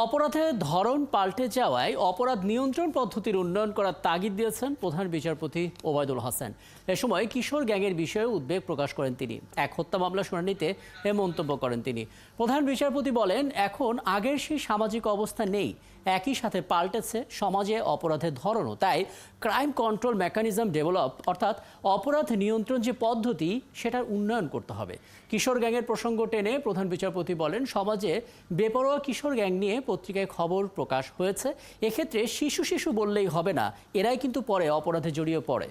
অপরাধের ধরন পাল্টে যাওয়ায় অপরাধ নিয়ন্ত্রণ পদ্ধতির উন্নয়ন করার তাগিদ দিয়েছেন প্রধান বিচারপতি ওবায়দুল হাসান। এ সময় কিশোর গ্যাংয়ের বিষয়ে উদ্বেগ প্রকাশ করেন তিনি। এক হত্যা মামলা শুনানিতে এ মন্তব্য করেন তিনি। প্রধান বিচারপতি বলেন, এখন আগের সেই সামাজিক অবস্থা নেই, একই সাথে পাল্টেছে সমাজে অপরাধের ধরনও। তাই ক্রাইম কন্ট্রোল মেকানিজম ডেভেলপ, অর্থাৎ অপরাধ নিয়ন্ত্রণ যে পদ্ধতি, সেটার উন্নয়ন করতে হবে। কিশোর গ্যাংয়ের প্রসঙ্গ টেনে প্রধান বিচারপতি বলেন, সমাজে বেপরোয়া কিশোর গ্যাং নিয়ে পত্রিকায় খবর প্রকাশ হয়েছে। এক্ষেত্রে শিশু শিশু বললেই হবে না, এরাই কিন্তু পরে অপরাধে জড়িয়ে পড়ে।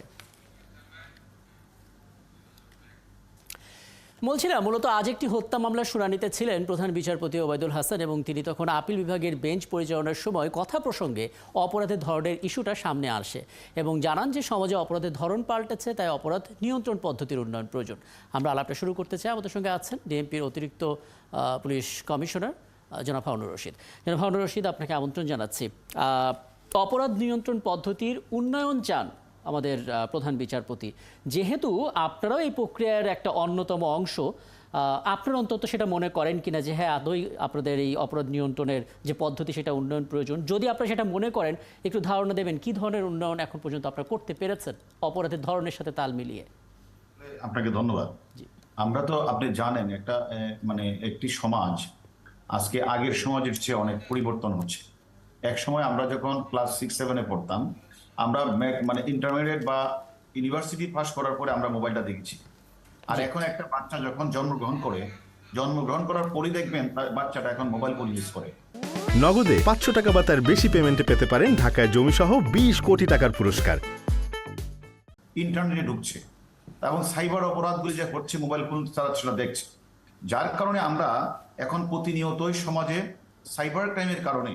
বলছিলাম, মূলত আজ একটি হত্যা মামলার শুনানিতে ছিলেন প্রধান বিচারপতি ওবায়দুল হাসান এবং তিনি তখন আপিল বিভাগের বেঞ্চ পরিচালনার সময় কথা প্রসঙ্গে অপরাধের ধরনের ইস্যুটা সামনে আসে এবং জানান যে সমাজে অপরাধের ধরন পাল্টেছে, তাই অপরাধ নিয়ন্ত্রণ পদ্ধতির উন্নয়ন প্রয়োজন। আমরা আলাপটা শুরু করতে চাই। আমাদের সঙ্গে আছেন ডিএমপির অতিরিক্ত পুলিশ কমিশনার জনাব হারুনুর রশিদ। জনাব হারুনুর রশিদ, আপনাকে আমন্ত্রণ জানাচ্ছি। অপরাধ নিয়ন্ত্রণ পদ্ধতির উন্নয়ন চান আমাদের প্রধান বিচারপতি, যেহেতু আপনারাও এই প্রক্রিয়ার একটা অন্যতম অংশ, আপনারা অন্তত সেটা মনে করেন কিনা যে হ্যাঁ, আদৌ আপনাদের এই অপরাধ নিয়ন্ত্রণের যে পদ্ধতি সেটা উন্নয়ন প্রয়োজন? যদি আপনারা সেটা মনে করেন, একটু ধারণা দেবেন কি ধরনের উন্নয়ন এখন পর্যন্ত আপনারা করতে পেরেছেন অপরাধের ধরনের সাথে তাল মিলিয়ে? আপনাকে ধন্যবাদ। আমরা তো আপনি জানেন, একটা একটি সমাজ আজকে আগের সমাজের চেয়ে অনেক পরিবর্তন হচ্ছে। এক সময় আমরা যখন ক্লাস 6-7-এ পড়তাম, আমরা ইন্টারমিডিয়েট বা ইউনিভার্সিটি পাস করার পরে আমরা মোবাইলটা দেখেছি। আর এখন একটা বাচ্চা যখন জন্মগ্রহণ করার পরই দেখবেন তার বাচ্চাটা এখন মোবাইল ফোন ইউজ করে। নগদে 500 টাকা বা তার বেশি পেমেন্টে পেতে পারেন ঢাকায় জমিসহ 20 কোটি টাকার পুরস্কার। ইন্টারনেটে ঢুকছে এবং সাইবার অপরাধগুলি যে হচ্ছে মোবাইল ফোন তারা সেটা দেখছে, যার কারণে আমরা এখন প্রতিনিয়তই সমাজে সাইবার ক্রাইমের কারণে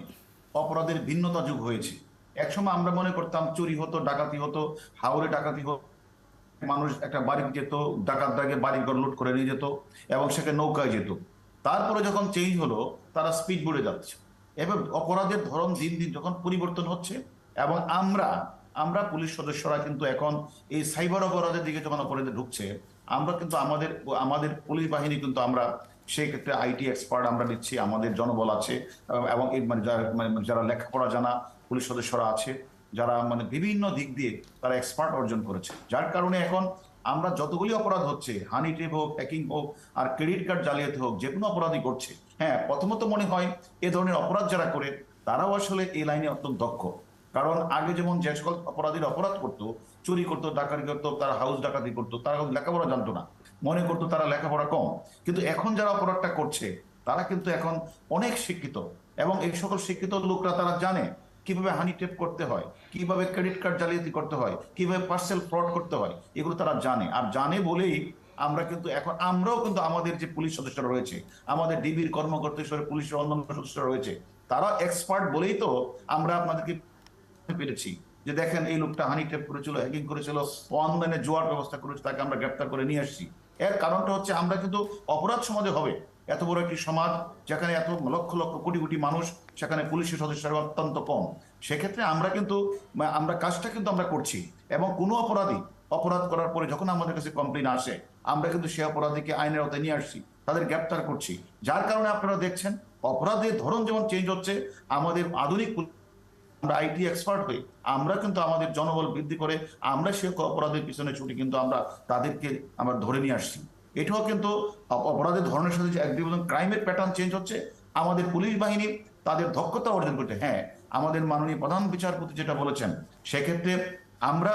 অপরাধের ভিন্নতা যুগ হয়েছে। একসময় আমরা মনে করতাম চুরি হতো, ডাকাতি হতো, হাওরে ডাকাতি হতো, মানুষ একটা বাড়ি যেত, ডাকাত দাগে বাড়িঘর লুট করে নিয়ে যেত এবং সেখানে নৌকায় যেত। তারপরে যখন চেঞ্জ হলো, তারা স্পিড বোটে যাচ্ছে। এবার অপরাধের ধরন দিন দিন যখন পরিবর্তন হচ্ছে এবং আমরা পুলিশ সদস্যরা কিন্তু এখন এই সাইবার অপরাধের দিকে যখন অপরাধে ঢুকছে, আমরা কিন্তু আমাদের পুলিশ বাহিনী কিন্তু আমরা সেই ক্ষেত্রে আইটি এক্সপার্ট আমরা নিচ্ছি, আমাদের জনবল আছে এবং যারা লেখাপড়া জানা পুলিশ সদস্যরা আছে, যারা বিভিন্ন দিক দিয়ে তারা এক্সপার্ট অর্জন করেছে। যার কারণে এখন আমরা যতগুলি অপরাধ হচ্ছে, হানি ট্র্যাপ হোক, হ্যাকিং হোক, আর ক্রেডিট কার্ড জালিয়াতি হোক, যে কোনো অপরাধই করছে, হ্যাঁ, প্রথমত মনে হয় এ ধরনের অপরাধ যারা করে তারাও আসলে এই লাইনে অত্যন্ত দক্ষ। কারণ আগে যেমন যে সকল অপরাধীর অপরাধ করতো, চুরি করতো, ডাকাতি করতো, তারা হাউস ডাকাতি করতো, তারা লেখাপড়া জানতো না, মনে করতো তারা লেখাপড়া কম। কিন্তু এখন যারা অপরাধটা করছে তারা কিন্তু এখন অনেক শিক্ষিত এবং এই সকল শিক্ষিত লোকরা তারা জানে কিভাবে হানি ট্র্যাপ করতে হয়, কিভাবে ক্রেডিট কার্ড জালিয়াতি করতে হয়, কিভাবে পার্সেল ফ্রড করতে হয়, এগুলো তারা জানে। আর জানে বলেই আমরাও কিন্তু আমাদের যে পুলিশ সদস্যরা রয়েছে, আমাদের ডিবির কর্মকর্তা হিসেবে পুলিশের অন্যান্য সদস্যরা রয়েছে, তারা এক্সপার্ট বলেই তো আমরা আপনাদেরকে পেরেছি যে দেখেন এই লোকটা হানি ট্র্যাপ করেছিল, হ্যাকিং করেছিল, অনলাইনে জোয়ার ব্যবস্থা করেছে, তাকে আমরা গ্রেপ্তার করে নিয়ে আসছি। এর কারণটা হচ্ছে আমরা কিন্তু অপরাধ সমাজে হবে, এত বড় একটি সমাজ যেখানে এত লক্ষ লক্ষ কোটি কোটি মানুষ, সেখানে পুলিশের সদস্যরা অত্যন্ত কম। সেক্ষেত্রে আমরা কাজটা কিন্তু আমরা করছি এবং কোনো অপরাধ করার পরে যখন আমাদের কাছে কমপ্লেন আসে, আমরা কিন্তু সে অপরাধীকে আইনের আওতায় নিয়ে আসছি, তাদের গ্রেপ্তার করছি। যার কারণে আপনারা দেখছেন অপরাধের ধরন যেমন চেঞ্জ হচ্ছে, আমাদের আধুনিক আমরা আইটি এক্সপার্ট হই, আমরা কিন্তু আমাদের জনবল বৃদ্ধি করে আমরা সে অপরাধের পিছনে ছুটি কিন্তু তাদেরকে আমরা ধরে নিয়ে আসছি। এটাও কিন্তু অপরাধের ধরনের সাথে যে একদিন ক্রাইমের প্যাটার্ন চেঞ্জ হচ্ছে, আমাদের পুলিশ বাহিনী তাদের দক্ষতা অর্জন করতে, হ্যাঁ, আমাদের মাননীয় প্রধান বিচারপতি যেটা বলেছেন, সেক্ষেত্রে আমরা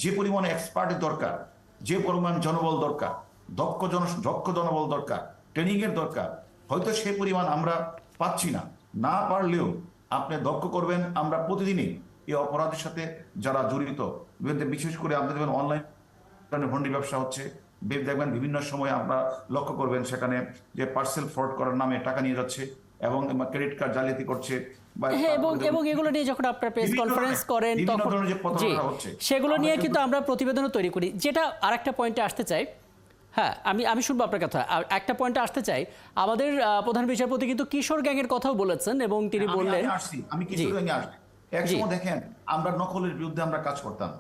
যে পরিমাণে এক্সপার্টের দরকার, যে পরিমাণ জনবল দরকার, দক্ষ জনবল দরকার, ট্রেনিং এর দরকার, হয়তো সেই পরিমাণ আমরা পাচ্ছি না পারলেও আপনি দক্ষ করবেন। আমরা প্রতিদিনই এই অপরাধের সাথে যারা জড়িত, বিশেষ করে আপনি দেখবেন অনলাইন ভন্ডি ব্যবসা হচ্ছে, দেখবেন বিভিন্ন সময় আমরা লক্ষ্য করবেন সেখানে যে পার্সেল ফ্রড করার নামে টাকা নিয়ে যাচ্ছে এবং ক্রেডিট কার্ড জালিয়াতি করছে, এবং এগুলো নিয়ে যখন আপনারা প্রেস কনফারেন্স করেন তখন সেগুলো নিয়ে কিন্তু আমরা প্রতিবেদনও তৈরি করি। যেটা আরেকটা পয়েন্টে আসতে চাই, হ্যাঁ, আমি শুনবো আপনার কথা। একটা পয়েন্টে আসতে চাই, আমাদের প্রধান বিচারপতি কিন্তু কিশোর গ্যাংয়ের কথাও বলেছেন এবং তিনি বললেন, আমি কিশোর গ্যাংয়ে আসছি। একসময় দেখেন আমরা নকলের বিরুদ্ধে আমরা কাজ করতাম,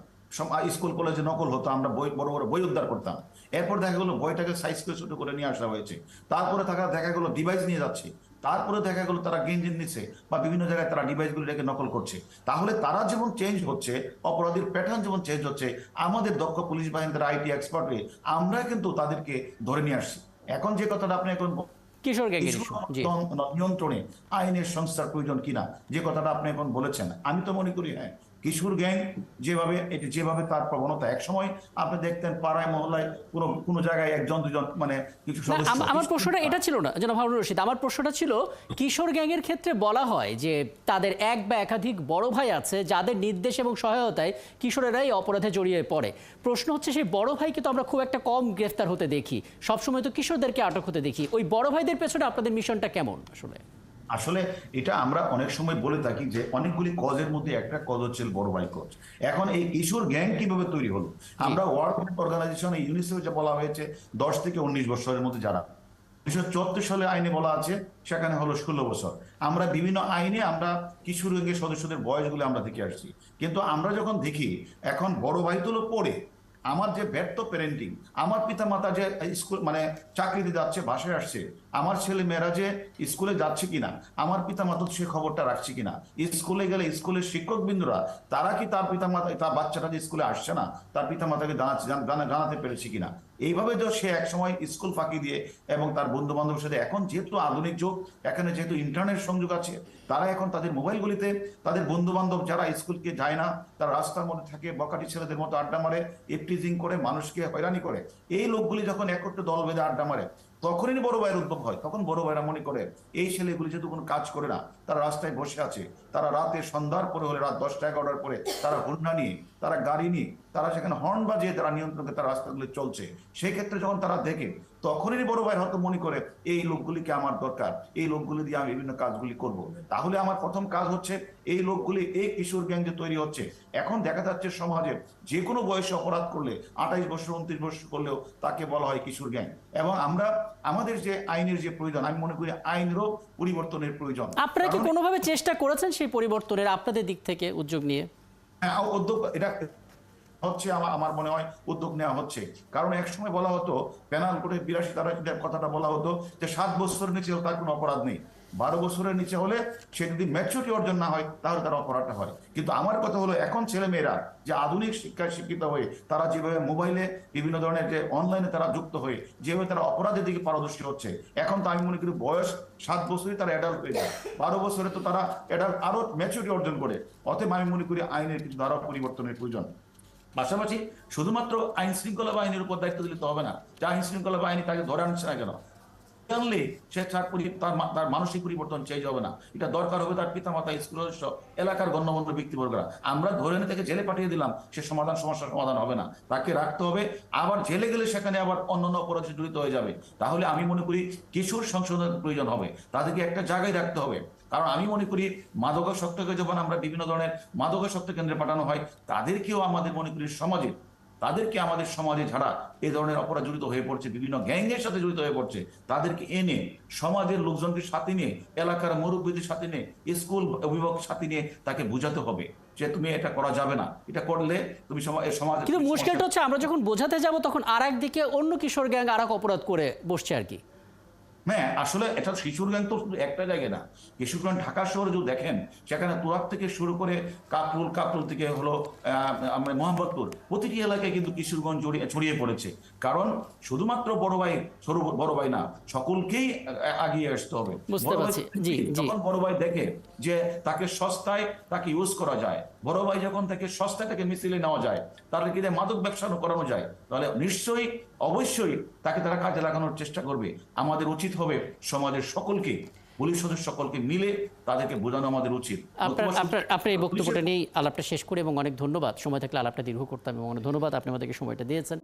স্কুল কলেজে নকল হতো, আমরা বড় বড় বই উদ্ধার করতাম। এরপর দেখা গেলো বইটাকে সাইজ করে ছোট করে নিয়ে আসা হয়েছে, তারপরে দেখা গেলো ডিভাইস নিয়ে যাচ্ছে, তারপরে দেখা গেল তারা গেঞ্জির নিচে বা বিভিন্ন জায়গায় তারা ডিভাইসগুলো রেখে নকল করছে। তাহলে তারা যেমন চেঞ্জ হচ্ছে, অপরাধীর প্যাটার্ন যেমন চেঞ্জ হচ্ছে, আমাদের দক্ষ পুলিশ বাহিনী তারা আইটি এক্সপার্ট হয়ে আমরা কিন্তু তাদেরকে ধরে নিয়ে আসছি। এখন যে কথাটা আপনি এখন কিশোর গ্যাংয়ের ইস্যু, জি, নিয়ন্ত্রণে আইনের সংস্থার প্রয়োজন কিনা যে কথাটা আপনি এখন বলেছেন, আমি তো মনে করি হ্যাঁ, কিশোর গ্যাং যেভাবে তার প্রবণতা, এক সময় আপনি দেখতেন পাড়ায় মহল্লায় কোনো জায়গায় একজন দুজন মানে কিছু না, সদস্য। আমার প্রশ্নটা এটা ছিল না জনাব হারুনুর রশিদ, আমার প্রশ্নটা ছিল কিশোর গ্যাংয়ের ক্ষেত্রে বলা হয় যে তাদের এক বা একাধিক বড় ভাই আছে যাদের নির্দেশ এবং সহায়তায় কিশোরেরাই অপরাধে জড়িয়ে পড়ে। প্রশ্ন হচ্ছে সেই বড় ভাইকে তো আমরা খুব একটা কম গ্রেফতার হতে দেখি, সবসময় তো কিশোরদেরকে আটক হতে দেখি। ওই বড় ভাইদের পেছনে আপনাদের মিশনটা কেমন আসলে? আসলে এটা আমরা অনেক সময় বলে থাকি যে অনেকগুলি কজের মধ্যে একটা কজ হচ্ছে বড় ভাই কজ। এখন এই কিশোর গ্যাং কিভাবে তৈরি হলো? আমরা ওয়ার্ল্ড হেলথ অর্গানাইজেশন ইউনিসেফে যে বলা হয়েছে 10 থেকে 19 বছরের মধ্যে যারা, 1974 সালে আইনে বলা আছে সেখানে হলো 16 বছর। আমরা বিভিন্ন আইনে আমরা কিশোর গ্যাংয়ের সদস্যদের বয়সগুলো আমরা দেখে আসছি, কিন্তু আমরা যখন দেখি এখন বড় ভাই তো পড়ে আমার যে ব্যর্থ প্যারেন্টিং, আমার পিতা মাতা যে স্কুল মানে চাকরিতে যাচ্ছে, বাসায় আসছে, আমার ছেলে মেয়েরা যে স্কুলে যাচ্ছে কিনা, আমার পিতা মাতা সে খবরটা রাখছে কিনা, স্কুলে গেলে স্কুলের শিক্ষক বিন্দুরা তারা কি তার পিতা মাতা, তার বাচ্চাটা যে স্কুলে আসছে না তার পিতা মাতাকে জানাতে পেরেছে কিনা। এইভাবে যে সে একসময় স্কুল ফাঁকি দিয়ে এবং তার বন্ধু বান্ধবের সাথে, এখন যেহেতু আধুনিক যুগ, এখানে যেহেতু ইন্টারনেট সংযোগ আছে, তারা এখন তাদের মোবাইলগুলিতে তাদের বন্ধু বান্ধব যারা স্কুলকে যায় না, তারা রাস্তার মধ্যে থাকে, বকাটি ছেলেদের মতো আড্ডা মারে, ইপটিজিং করে, মানুষকে হয়রানি করে। এই লোকগুলি যখন একত্রে দল বেঁধে আড্ডা মারে তখনই বড় ভাইয়ের উদ্ভব হয়। তখন বড় ভাইরা মনে করে এই ছেলেগুলি যেহেতু কোনো কাজ করে না, তারা রাস্তায় বসে আছে, তারা রাতে সন্ধ্যার পরে হলে রাত 10টা-11টার পরে তারা হুন্ডা নিয়ে, তারা গাড়ি নিয়ে, তারা সেখানে হর্ন বাজিয়ে তারা নিয়ন্ত্রণে তারা রাস্তাগুলি চলছে। সেই ক্ষেত্রে যখন তারা দেখে তখনই বড় ভাই হয়তো মনে করে এই লোকগুলিকে আমার দরকার, এই লোকগুলি দিয়ে আমি বিভিন্ন কাজগুলি করব। তাহলে আমার প্রথম কাজ হচ্ছে এই লোকগুলি, এই কিশোর গ্যাং যে তৈরি হচ্ছে, এখন দেখা যাচ্ছে সমাজে যে কোনো বয়সে অপরাধ করলে 28 বছর 29 বছর করলেও তাকে বলা হয় কিশোর গ্যাং। এবং আমরা আমাদের যে আইনের যে প্রয়োজন, আমি মনে করি আইনেরও পরিবর্তনের প্রয়োজন। আপনারা কি কোনোভাবে চেষ্টা করেছেন সেই পরিবর্তনের আপনাদের দিক থেকে উদ্যোগ নিয়ে? হ্যাঁ, উদ্যোগ এটা হচ্ছে, আমার মনে হয় উদ্যোগ নেওয়া হচ্ছে। কারণ এক সময় বলা হতো পেনাল কোডে 82 ধারা কথাটা বলা হতো যে 7 বছরের নিচে তার কোনো অপরাধ নেই, 12 বছরের নিচে হলে সে যদি ম্যাচুরিটি অর্জন না হয় তাহলে তার অপরাধটা হয়। কিন্তু আমার কথা হলো এখন ছেলে মেয়েরা যে আধুনিক শিক্ষায় শিক্ষিত হয়ে তারা যেভাবে মোবাইলে বিভিন্ন ধরনের যে অনলাইনে তারা যুক্ত হয়ে যেভাবে তারা অপরাধের দিকে পারদর্শী হচ্ছে, এখন তো আমি মনে করি বয়স 7 বছরই তারা অ্যাডাল্ট হয়ে যায়, 12 বছরে তো তারা অ্যাডাল্ট আরো ম্যাচুরিটি অর্জন করে। অতএব আমি মনে করি আইনের কিছু ধারা পরিবর্তনের প্রয়োজন। পাশাপাশি শুধুমাত্র আইন শৃঙ্খলা বাহিনীর উপর দায়িত্ব দিলে তো হবে না, যে আইন শৃঙ্খলা বাহিনী তাকে ধরে আনছে না কেন, জানলে সে তার মানসিক পরিবর্তন চেঞ্জ হবে না। এটা দরকার হবে তার পিতা মাতা, স্কুল সদস্য, এলাকার গণ্যমান্য ব্যক্তিবর্গরা। আমরা ধরে এনে তাকে জেলে পাঠিয়ে দিলাম, সে সমস্যার সমাধান হবে না। তাকে রাখতে হবে, আবার জেলে গেলে সেখানে আবার অন্যান্য অপরাধে জড়িত হয়ে যাবে। তাহলে আমি মনে করি কিশোর সংশোধনের প্রয়োজন হবে, তাদেরকে একটা জায়গায় রাখতে হবে। কারণ আমি মনে করি মাদকাসক্তকে যখন আমরা বিভিন্ন ধরনের মাদকাসক্ত কেন্দ্রে পাঠানো হয়, তাদেরকেও আমাদের মনে করি সমাজে, তাদেরকে আমাদের সমাজে যারা এই ধরনের অপরাধ জড়িত হয়ে পড়ছে, বিভিন্ন গ্যাংয়ের সাথে জড়িত হয়ে পড়ছে, তাদেরকে এনে সমাজের লোকজনকে সাথে নিয়ে, এলাকার মুরব্বীদের সাথে নিয়ে, স্কুল অভিভাবকের সাথে নিয়ে তাকে বোঝাতে হবে যে তুমি এটা করা যাবে না, এটা করলে তুমি সমাজ। কিন্তু মুশকিলটা হচ্ছে আমরা যখন বোঝাতে যাব তখন আর একদিকে অন্য কিশোর গ্যাং আর এক অপরাধ করে বসছে আর কি। হ্যাঁ, আসলে এটা শিশুর গ্যাং তো শুধু একটা জায়গায় না, কিশোর গ্যাং ঢাকা শহরে যদি দেখেন সেখানে তুরাগ থেকে শুরু করে কাকরুল থেকে হলো মোহাম্মদপুর, প্রতিটি এলাকায় কিন্তু কিশোর গ্যাং ছড়িয়ে পড়েছে। কারণ শুধুমাত্র বড় ভাই না, সকলকেই আগিয়ে আসতে হবে। বুঝতে পারছি, জি জি। যখন বড় ভাই দেখে যে তাকে সস্তায় তাকে ইউজ করা যায়, বড় ভাই যখন তাকে সস্তায় তাকে মিছিলে নেওয়া যায়, তাহলে কি মাদক ব্যবসা করানো যায়, তাহলে নিশ্চয়ই অবশ্যই তাকে তারা কাজে লাগানোর চেষ্টা করবে। আমাদের উচিত হবে সমাজের সকলকে, পুলিশ সদস্য সকলকে মিলে তাদেরকে বোঝানো আমাদের উচিত। আপনার এই বক্তব্যটা নিয়ে আলাপটা শেষ করে, এবং অনেক ধন্যবাদ। সময় থাকলে আলাপটা দীর্ঘ করতাম, এবং অনেক ধন্যবাদ আপনি আমাদেরকে সময়টা দিয়েছেন।